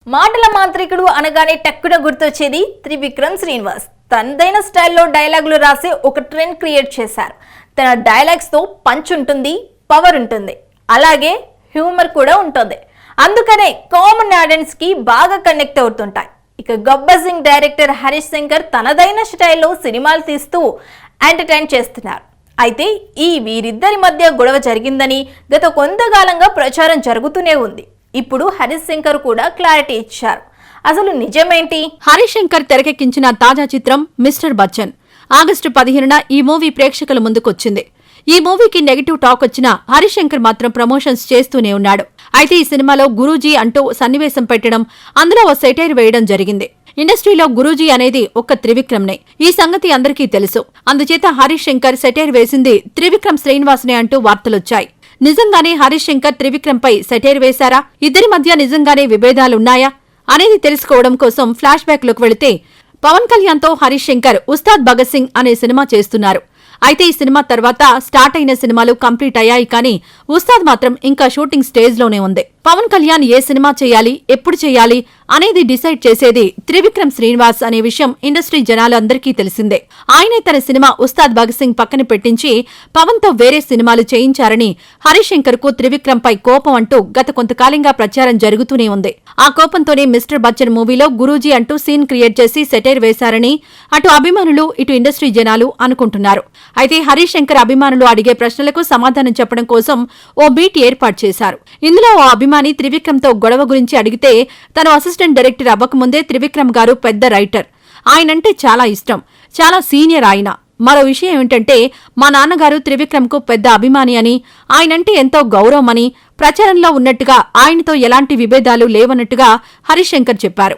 మాటల మాంత్రికుడు అనగానే టక్కున గుర్తొచ్చేది త్రివిక్రమ్ శ్రీనివాస్. తనదైన స్టైల్లో డైలాగులు రాసి ఒక ట్రెండ్ క్రియేట్ చేశారు. తన డైలాగ్స్ తో పంచ్ ఉంటుంది, పవర్ ఉంటుంది, అలాగే హ్యూమర్ కూడా ఉంటుంది. అందుకనే కామన్ ఆడియన్స్ కి బాగా కనెక్ట్ అవుతుంటాయి. ఇక గబ్బర్ సింగ్ డైరెక్టర్ హరీష్ శంకర్ తనదైన స్టైల్లో సినిమాలు తీస్తూ ఎంటర్టైన్ చేస్తున్నారు. అయితే ఈ వీరిద్దరి మధ్య గొడవ జరిగిందని గత కొంతకాలంగా ప్రచారం జరుగుతూనే ఉంది. ఇప్పుడు హరీష్ శంకర్ కూడా క్లారిటీ ఇచ్చారు. అసలు నిజమేంటి? హరీష్ శంకర్ తెరకెక్కించిన తాజా చిత్రం మిస్టర్ బచ్చన్. ఆగస్టు 15న ఈ మూవీ ప్రేక్షకుల ముందుకొచ్చింది. ఈ మూవీకి నెగటివ్ టాక్ వచ్చినా హరీష్ శంకర్ మాత్రం ప్రమోషన్స్ చేస్తూనే ఉన్నాడు. అయితే ఈ సినిమాలో గురూజీ అంటూ సన్నివేశం పెట్టడం, అందులో ఓ సెటైర్ వేయడం జరిగింది. ఇండస్ట్రీలో గురూజీ అనేది ఒక్క త్రివిక్రమ్నే. ఈ సంగతి అందరికీ తెలుసు. అందుచేత హరీష్ శంకర్ సెటైర్ వేసింది త్రివిక్రమ్ శ్రీనివాస్నే అంటూ వార్తలొచ్చాయి. నిజంగానే హరీష్ శంకర్ త్రివిక్రమ్ పై సెటైర్ వేశారా? ఇద్దరి మధ్య నిజంగానే విభేదాలున్నాయా అనేది తెలుసుకోవడం కోసం ఫ్లాష్ బ్యాక్ లోకి వెళితే, పవన్ కళ్యాణ్ తో హరీష్ శంకర్ ఉస్తాద్ భగత్ సింగ్ అనే సినిమా చేస్తున్నారు. అయితే ఈ సినిమా తర్వాత స్టార్ట్ అయిన సినిమాలు కంప్లీట్ అయ్యాయి, కానీ ఉస్తాద్ మాత్రం ఇంకా షూటింగ్ స్టేజ్ లోనే ఉంది. పవన్ కళ్యాణ్ ఏ సినిమా చేయాలి, ఎప్పుడు చేయాలి అనేది డిసైడ్ చేసేది త్రివిక్రమ్ శ్రీనివాస్ అనే విషయం ఇండస్ట్రీ జనాలు అందరికీ తెలిసిందే. ఆయనే తన సినిమా ఉస్తాద్ భగత్ సింగ్ పక్కన పెట్టించి పవన్ తో వేరే సినిమాలు చేయించారని హరీష్ శంకర్ కు త్రివిక్రమ్ పై కోపం అంటూ గత కొంతకాలంగా ప్రచారం జరుగుతూనే ఉంది. ఆ కోపంతోనే మిస్టర్ బచ్చన్ మూవీలో గురూజీ అంటూ సీన్ క్రియేట్ చేసి సెటైర్ వేశారని అటు అభిమానులు, ఇటు ఇండస్ట్రీ జనాలు అనుకుంటున్నారు. అయితే హరీష్ శంకర్ అభిమానులు అడిగే ప్రశ్నలకు సమాధానం చెప్పడం కోసం ఓ బీట్ ఏర్పాటు చేశారు. ఇందులో ఓ అభిమాని త్రివిక్రమ్ తో గొడవ గురించి అడిగితే, తను అసిస్టెంట్ డైరెక్టర్ అవ్వకముందే త్రివిక్రమ్ గారు పెద్ద రైటర్, ఆయనంటే చాలా ఇష్టం, చాలా సీనియర్ ఆయన. మరో విషయం ఏమిటంటే, మా నాన్నగారు త్రివిక్రమ్ కు పెద్ద అభిమాని అని, ఆయనంటే ఎంతో గౌరవమని, ప్రచారంలో ఉన్నట్టుగా ఆయనతో ఎలాంటి విభేదాలు లేవన్నట్టుగా హరీష్ శంకర్ చెప్పారు.